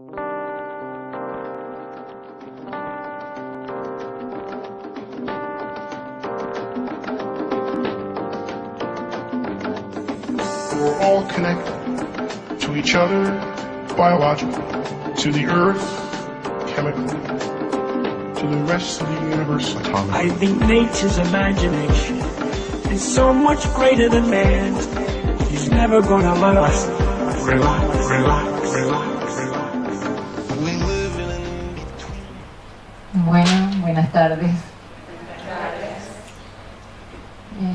We're all connected to each other, biologically, to the earth, chemically, to the rest of the universe, atomically. I think nature's imagination is so much greater than man's. He's never gonna let us relax, relax, relax, relax. Bueno, buenas tardes.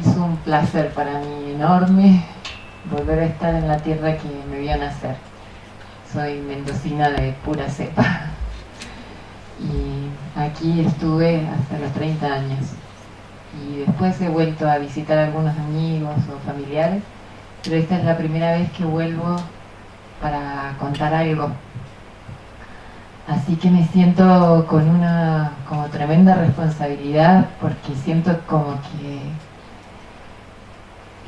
Es un placer para mí enorme volver a estar en la tierra que me vio nacer. Soy mendocina de pura cepa y aquí estuve hasta los 30 años y después he vuelto a visitar a algunos amigos o familiares, pero esta es la primera vez que vuelvo para contar algo. Así que me siento con una como tremenda responsabilidad, porque siento como que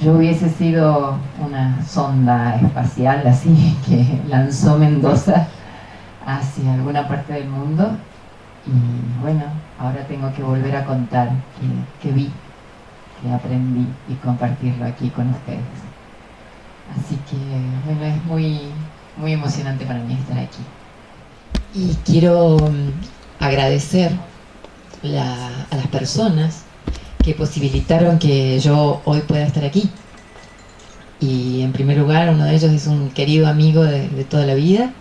yo hubiese sido una sonda espacial así que lanzó Mendoza hacia alguna parte del mundo, y bueno, ahora tengo que volver a contar que vi, que aprendí y compartirlo aquí con ustedes. Así que bueno, es muy emocionante para mí estar aquí. Y quiero agradecer a las personas que posibilitaron que yo hoy pueda estar aquí. Y en primer lugar, uno de ellos es un querido amigo de toda la vida,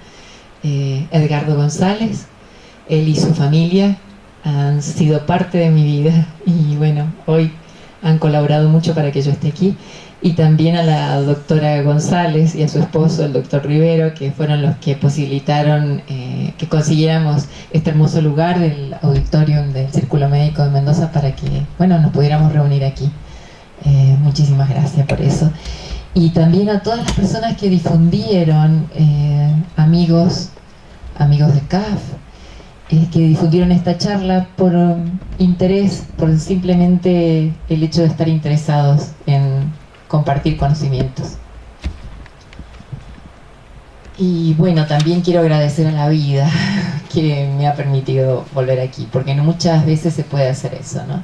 Edgardo González. Él y su familia han sido parte de mi vida y bueno, hoy han colaborado mucho para que yo esté aquí. Y también a la doctora González y a su esposo, el doctor Rivero, que fueron los que posibilitaron que consiguiéramos este hermoso lugar del auditorium del Círculo Médico de Mendoza para que, bueno, nos pudiéramos reunir aquí. Muchísimas gracias por eso. Y también a todas las personas que difundieron, amigos de CAF, que difundieron esta charla por interés, por simplemente el hecho de estar interesados en compartir conocimientos. Y bueno, también quiero agradecer a la vida que me ha permitido volver aquí, porque no muchas veces se puede hacer eso, ¿no?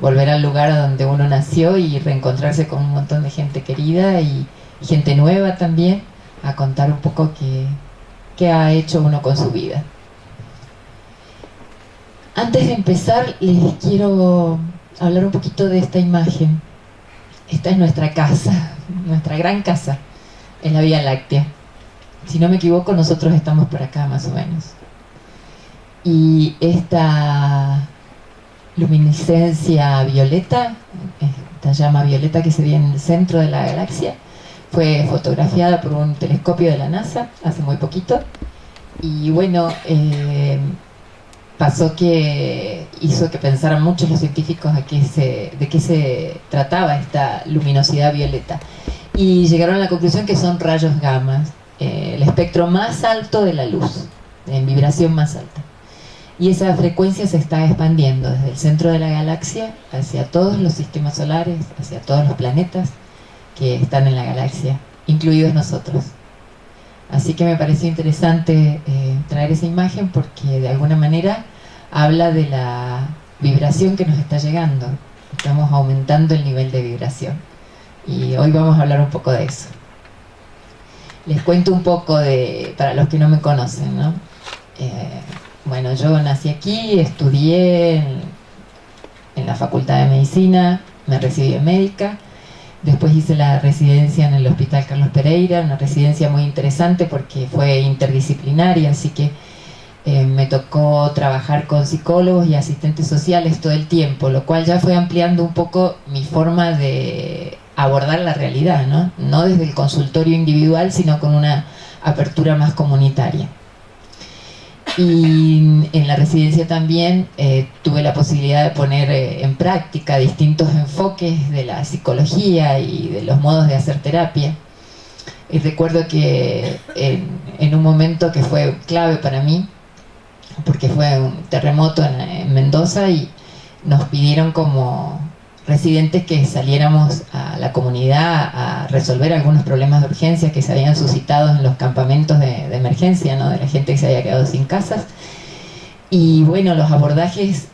Volver al lugar donde uno nació y reencontrarse con un montón de gente querida y gente nueva también, a contar un poco qué ha hecho uno con su vida. Antes de empezar, les quiero hablar un poquito de esta imagen. Esta es nuestra casa, nuestra gran casa, en la Vía Láctea. Si no me equivoco, nosotros estamos por acá más o menos. Y esta luminiscencia violeta, esta llama violeta que se ve en el centro de la galaxia, fue fotografiada por un telescopio de la NASA hace muy poquito. Y bueno, pasó que hizo que pensaran muchos los científicos de qué se trataba esta luminosidad violeta, y llegaron a la conclusión que son rayos gamma, el espectro más alto de la luz, en vibración más alta, y esa frecuencia se está expandiendo desde el centro de la galaxia hacia todos los sistemas solares, hacia todos los planetas que están en la galaxia, incluidos nosotros. Así que me pareció interesante traer esa imagen, porque de alguna manera habla de la vibración que nos está llegando. Estamos aumentando el nivel de vibración. Y hoy vamos a hablar un poco de eso. Les cuento un poco para los que no me conocen, ¿no? Bueno, yo nací aquí, estudié en la Facultad de Medicina, me recibí en médica. Después hice la residencia en el Hospital Carlos Pereira, una residencia muy interesante porque fue interdisciplinaria, así que me tocó trabajar con psicólogos y asistentes sociales todo el tiempo, lo cual ya fue ampliando un poco mi forma de abordar la realidad, ¿no? No desde el consultorio individual, sino con una apertura más comunitaria. Y en la residencia también tuve la posibilidad de poner en práctica distintos enfoques de la psicología y de los modos de hacer terapia. Y recuerdo que en un momento que fue clave para mí, porque fue un terremoto en Mendoza y nos pidieron como residentes que saliéramos a la comunidad a resolver algunos problemas de urgencia que se habían suscitado en los campamentos de emergencia, ¿no? De la gente que se había quedado sin casas. Y bueno, los abordajes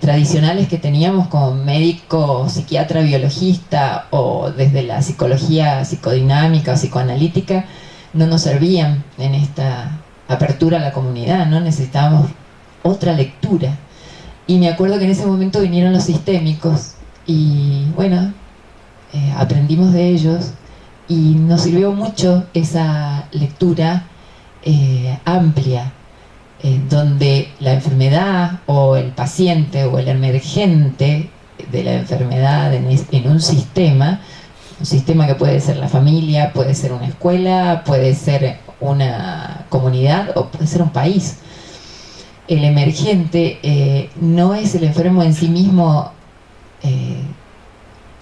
tradicionales que teníamos como médico, psiquiatra, biologista o desde la psicología psicodinámica o psicoanalítica no nos servían en esta apertura a la comunidad, ¿no? Necesitábamos otra lectura. Y me acuerdo que en ese momento vinieron los sistémicos y bueno, aprendimos de ellos y nos sirvió mucho esa lectura amplia, donde la enfermedad o el paciente o el emergente de la enfermedad en un sistema que puede ser la familia, puede ser una escuela, puede ser una comunidad o puede ser un país. El emergente no es el enfermo en sí mismo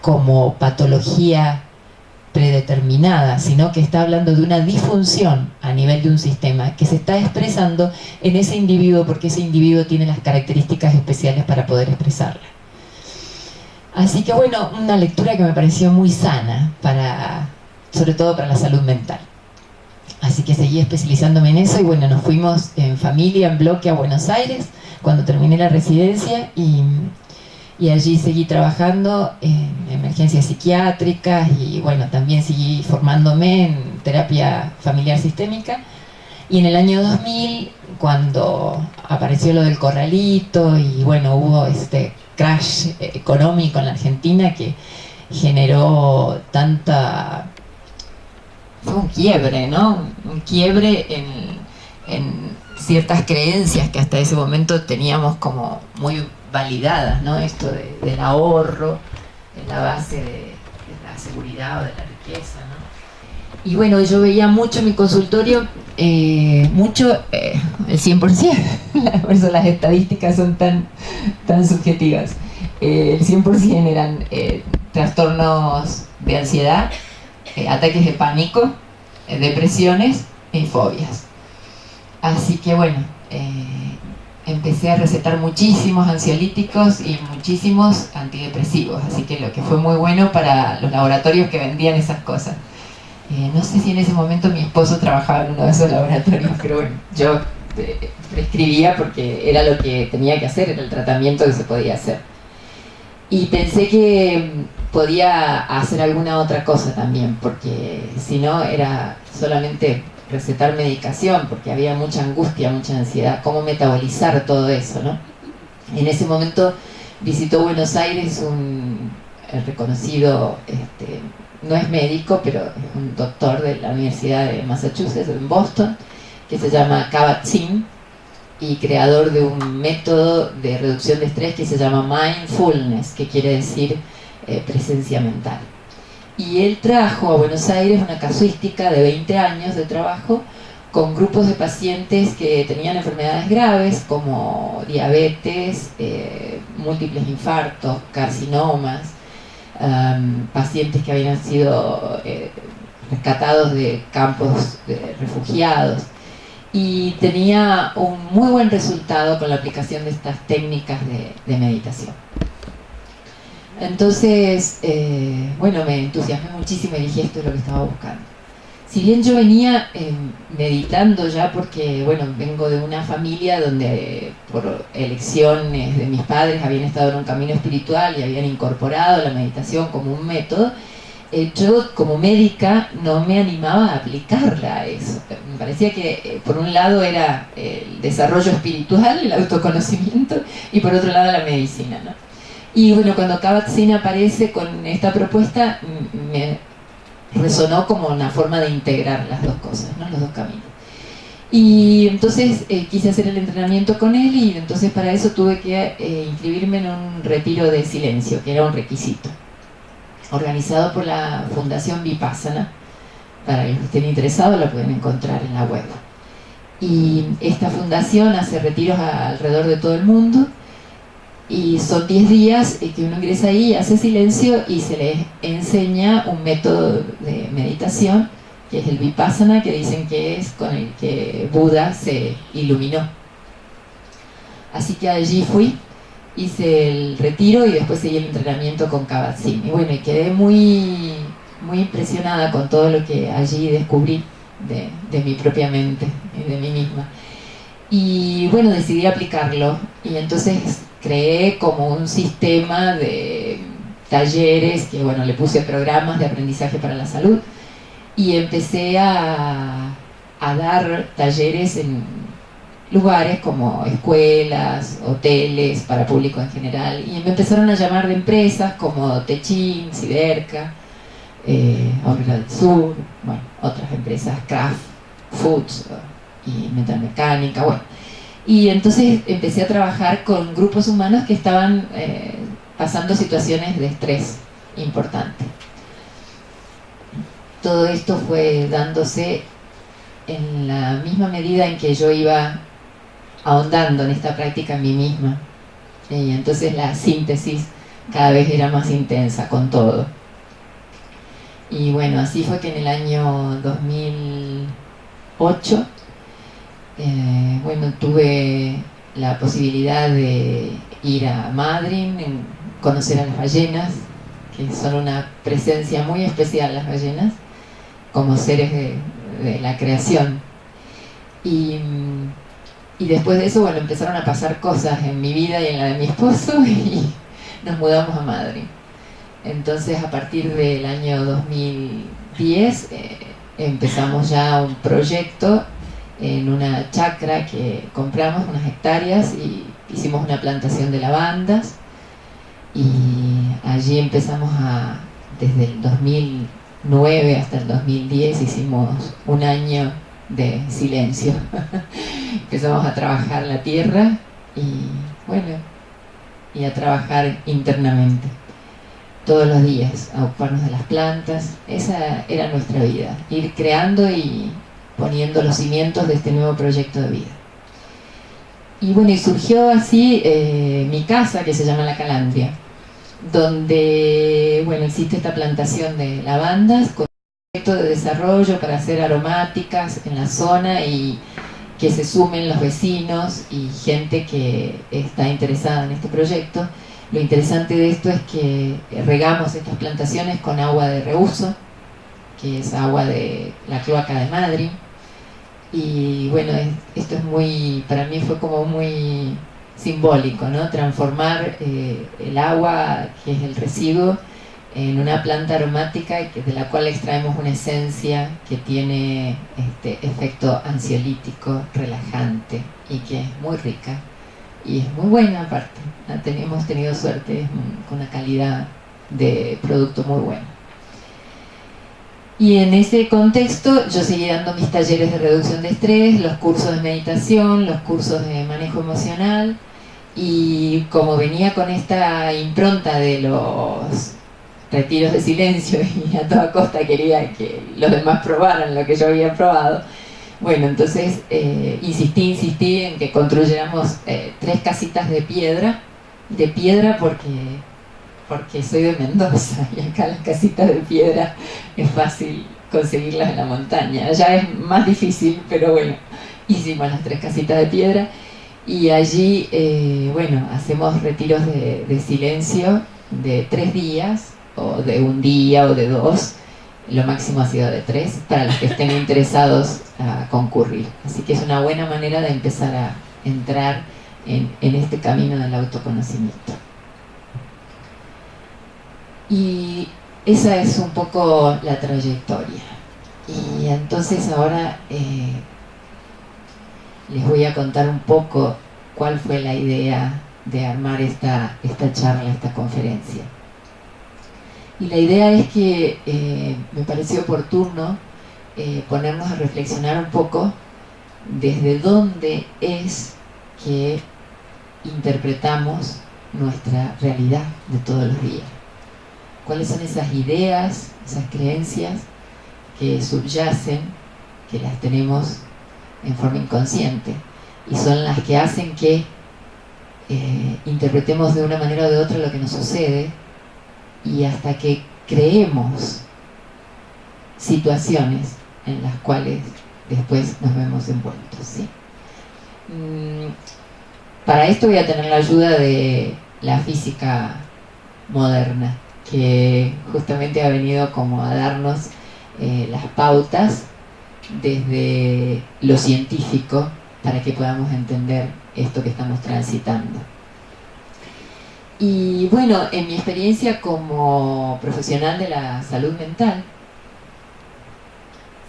como patología predeterminada, sino que está hablando de una disfunción a nivel de un sistema que se está expresando en ese individuo porque ese individuo tiene las características especiales para poder expresarla. Así que bueno, una lectura que me pareció muy sana, sobre todo para la salud mental. Así que seguí especializándome en eso y bueno, nos fuimos en familia, en bloque a Buenos Aires cuando terminé la residencia y allí seguí trabajando en emergencias psiquiátricas y bueno, también seguí formándome en terapia familiar sistémica. Y en el año 2000, cuando apareció lo del corralito y bueno, hubo este crash económico en la Argentina que generó fue un quiebre, ¿no? Un quiebre en ciertas creencias que hasta ese momento teníamos como muy validadas, ¿no? Esto del ahorro, en la base de la seguridad o de la riqueza, ¿no? Y bueno, yo veía mucho en mi consultorio, el 100%, por eso las estadísticas son tan subjetivas. El 100% eran trastornos de ansiedad, ataques de pánico, depresiones y fobias. Así que bueno, empecé a recetar muchísimos ansiolíticos y muchísimos antidepresivos, así que lo que fue muy bueno para los laboratorios que vendían esas cosas. No sé si en ese momento mi esposo trabajaba en uno de esos laboratorios, pero bueno, yo prescribía porque era lo que tenía que hacer, era el tratamiento que se podía hacer. Y pensé que podía hacer alguna otra cosa también, porque si no era solamente recetar medicación, porque había mucha angustia, mucha ansiedad, cómo metabolizar todo eso, ¿no? En ese momento visitó Buenos Aires un reconocido, no es médico, pero es un doctor de la Universidad de Massachusetts, en Boston, que se llama Kabat-Zinn, y creador de un método de reducción de estrés que se llama mindfulness, que quiere decir presencia mental. Y él trajo a Buenos Aires una casuística de 20 años de trabajo con grupos de pacientes que tenían enfermedades graves como diabetes, múltiples infartos, carcinomas, pacientes que habían sido rescatados de campos de refugiados. Y tenía un muy buen resultado con la aplicación de estas técnicas de meditación. Entonces, bueno, me entusiasmé muchísimo y dije, esto es lo que estaba buscando. Si bien yo venía meditando ya porque, bueno, vengo de una familia donde por elecciones de mis padres habían estado en un camino espiritual y habían incorporado la meditación como un método, yo como médica no me animaba a aplicarla a eso. Me parecía que por un lado era el desarrollo espiritual, el autoconocimiento, y por otro lado la medicina, ¿no? Y bueno, cuando Kabat-Zinn aparece con esta propuesta, me resonó como una forma de integrar las dos cosas, ¿no? Los dos caminos. Y entonces quise hacer el entrenamiento con él y entonces para eso tuve que inscribirme en un retiro de silencio, que era un requisito, organizado por la Fundación Vipassana. Para los que estén interesados la pueden encontrar en la web. Y esta fundación hace retiros alrededor de todo el mundo y son 10 días que uno ingresa ahí, hace silencio y se les enseña un método de meditación que es el Vipassana, que dicen que es con el que Buda se iluminó. Así que allí fui hice el retiro y después seguí el entrenamiento con Kabat-Zinn. Y bueno, y quedé muy, muy impresionada con todo lo que allí descubrí de mi propia mente y de mí misma. Y bueno, decidí aplicarlo y entonces creé como un sistema de talleres que, bueno, le puse programas de aprendizaje para la salud y empecé a dar talleres en lugares como escuelas, hoteles, para público en general, y me empezaron a llamar de empresas como Techin, Siderca, Aurora del Sur, bueno, otras empresas, Kraft Foods y Metalmecánica, bueno. Y entonces empecé a trabajar con grupos humanos que estaban pasando situaciones de estrés importante. Todo esto fue dándose en la misma medida en que yo iba ahondando en esta práctica en mí misma. Y entonces la síntesis cada vez era más intensa con todo. Y bueno, así fue que en el año 2008, bueno, tuve la posibilidad de ir a Madrid, conocer a las ballenas, que son una presencia muy especial, las ballenas, como seres de la creación. Y después de eso, bueno, empezaron a pasar cosas en mi vida y en la de mi esposo y nos mudamos a Madrid. Entonces, a partir del año 2010, empezamos ya un proyecto en una chacra que compramos, unas hectáreas, y hicimos una plantación de lavandas. Y allí empezamos desde el 2009 hasta el 2010, hicimos un año de silencio. Empezamos a trabajar la tierra y bueno, y a trabajar internamente todos los días, a ocuparnos de las plantas. Esa era nuestra vida, ir creando y poniendo los cimientos de este nuevo proyecto de vida. Y bueno, y surgió así mi casa, que se llama La Calandria, donde bueno, existe esta plantación de lavandas con un proyecto de desarrollo para hacer aromáticas en la zona y que se sumen los vecinos y gente que está interesada en este proyecto. Lo interesante de esto es que regamos estas plantaciones con agua de reuso, que es agua de la cloaca de Madrid. Y bueno, esto es muy, para mí fue como muy simbólico, ¿no? Transformar el agua, que es el residuo, en una planta aromática de la cual extraemos una esencia que tiene efecto ansiolítico, relajante, y que es muy rica y es muy buena aparte. Hemos tenido suerte con una calidad de producto muy buena. Y en ese contexto yo seguí dando mis talleres de reducción de estrés, los cursos de meditación, los cursos de manejo emocional, y como venía con esta impronta de los retiros de silencio y a toda costa quería que los demás probaran lo que yo había probado, bueno, entonces insistí en que construyéramos 3 casitas de piedra porque soy de Mendoza y acá las casitas de piedra es fácil conseguirlas en la montaña. Allá es más difícil, pero bueno, hicimos las 3 casitas de piedra y allí, bueno, hacemos retiros de silencio de 3 días, o de 1 día o de 2, lo máximo ha sido de 3, para los que estén interesados a concurrir. Así que es una buena manera de empezar a entrar en este camino del autoconocimiento. Y esa es un poco la trayectoria. Y entonces ahora les voy a contar un poco cuál fue la idea de armar esta charla, esta conferencia. Y la idea es que me pareció oportuno ponernos a reflexionar un poco desde dónde es que interpretamos nuestra realidad de todos los días. ¿Cuáles son esas ideas, esas creencias que subyacen, que las tenemos en forma inconsciente y son las que hacen que interpretemos de una manera o de otra lo que nos sucede, y hasta que creemos situaciones en las cuales después nos vemos envueltos, ¿sí? Para esto voy a tener la ayuda de la física moderna, que justamente ha venido como a darnos las pautas desde lo científico para que podamos entender esto que estamos transitando. Y bueno, en mi experiencia como profesional de la salud mental,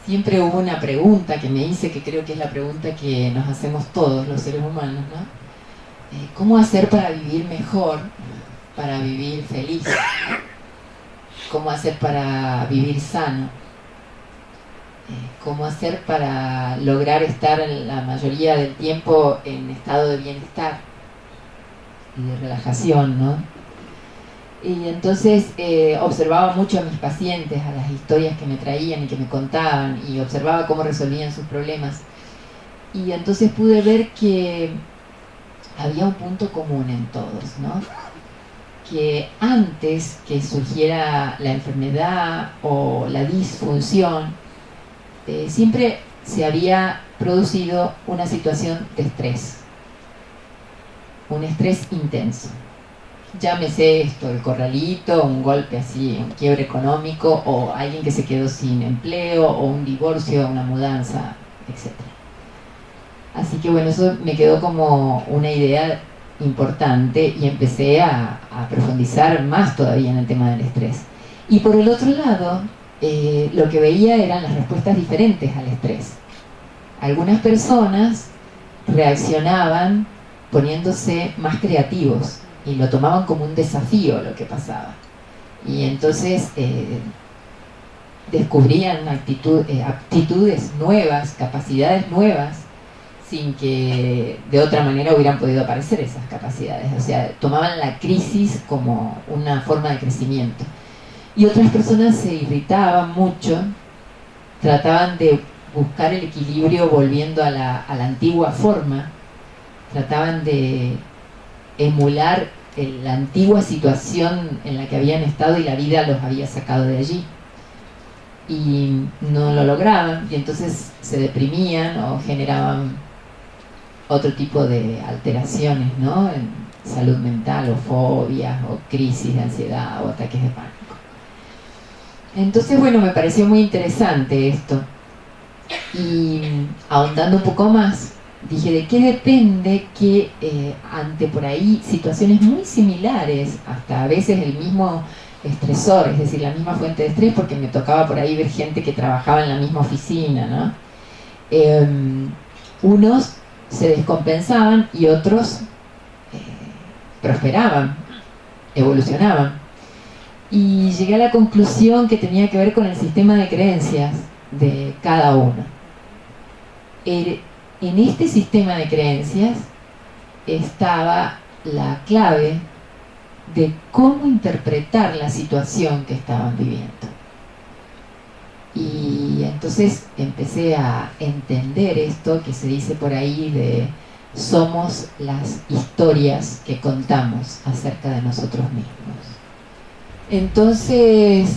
siempre hubo una pregunta que me hice, que creo que es la pregunta que nos hacemos todos los seres humanos, ¿no? ¿Cómo hacer para vivir mejor, para vivir feliz? ¿Cómo hacer para vivir sano? ¿Cómo hacer para lograr estar la mayoría del tiempo en estado de bienestar y de relajación, ¿no? Y entonces observaba mucho a mis pacientes, a las historias que me traían y que me contaban, y observaba cómo resolvían sus problemas. Y entonces pude ver que había un punto común en todos, ¿no? Que antes que surgiera la enfermedad o la disfunción, siempre se había producido una situación de estrés, un estrés intenso. Llámese esto, el corralito, un golpe así, un quiebre económico, o alguien que se quedó sin empleo, o un divorcio, una mudanza, etc. Así que bueno, eso me quedó como una idea importante y empecé a profundizar más todavía en el tema del estrés. Y por el otro lado, lo que veía eran las respuestas diferentes al estrés. Algunas personas reaccionaban poniéndose más creativos y lo tomaban como un desafío lo que pasaba. Y entonces descubrían aptitudes nuevas, capacidades nuevas, sin que de otra manera hubieran podido aparecer esas capacidades. O sea, tomaban la crisis como una forma de crecimiento. Y otras personas se irritaban mucho, trataban de buscar el equilibrio volviendo a la antigua forma, trataban de emular la antigua situación en la que habían estado y la vida los había sacado de allí. Y no lo lograban, y entonces se deprimían o generaban otro tipo de alteraciones, ¿no? En salud mental, o fobias, o crisis de ansiedad, o ataques de pánico. Entonces, bueno, me pareció muy interesante esto. Y ahondando un poco más, dije, ¿de qué depende que ante por ahí situaciones muy similares, hasta a veces el mismo estresor, es decir, la misma fuente de estrés, porque me tocaba por ahí ver gente que trabajaba en la misma oficina, ¿no? Unos se descompensaban y otros prosperaban, evolucionaban. Y llegué a la conclusión que tenía que ver con el sistema de creencias de cada uno. En este sistema de creencias estaba la clave de cómo interpretar la situación que estaban viviendo. Y entonces empecé a entender esto que se dice por ahí de somos las historias que contamos acerca de nosotros mismos. Entonces,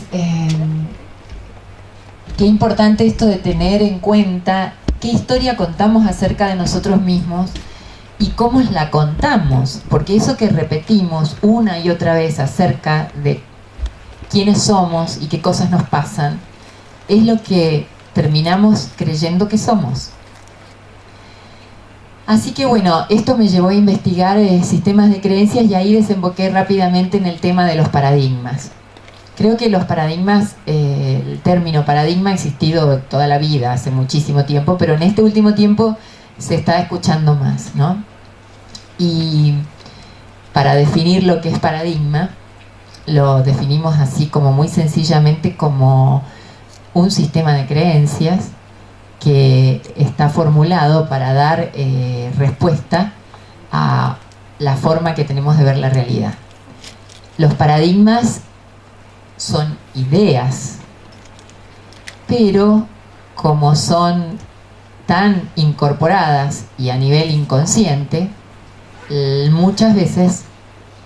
qué importante esto de tener en cuenta qué historia contamos acerca de nosotros mismos y cómo la contamos, porque eso que repetimos una y otra vez acerca de quiénes somos y qué cosas nos pasan, es lo que terminamos creyendo que somos. Así que bueno, esto me llevó a investigar sistemas de creencias y ahí desemboqué rápidamente en el tema de los paradigmas. Creo que los paradigmas, el término paradigma ha existido toda la vida, hace muchísimo tiempo, pero en este último tiempo se está escuchando más, ¿no? Y para definir lo que es paradigma, lo definimos así como muy sencillamente como un sistema de creencias que está formulado para dar respuesta a la forma que tenemos de ver la realidad. Los paradigmas son ideas, pero como son tan incorporadas y a nivel inconsciente, muchas veces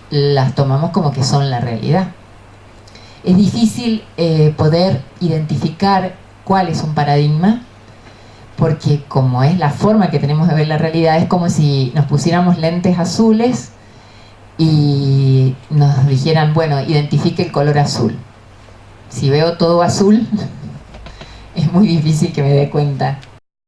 las tomamos como que son la realidad. Es difícil poder identificar cuál es un paradigma, porque como es la forma que tenemos de ver la realidad, es como si nos pusiéramos lentes azules y nos dijeran, bueno, identifique el color azul. Si veo todo azul, es muy difícil que me dé cuenta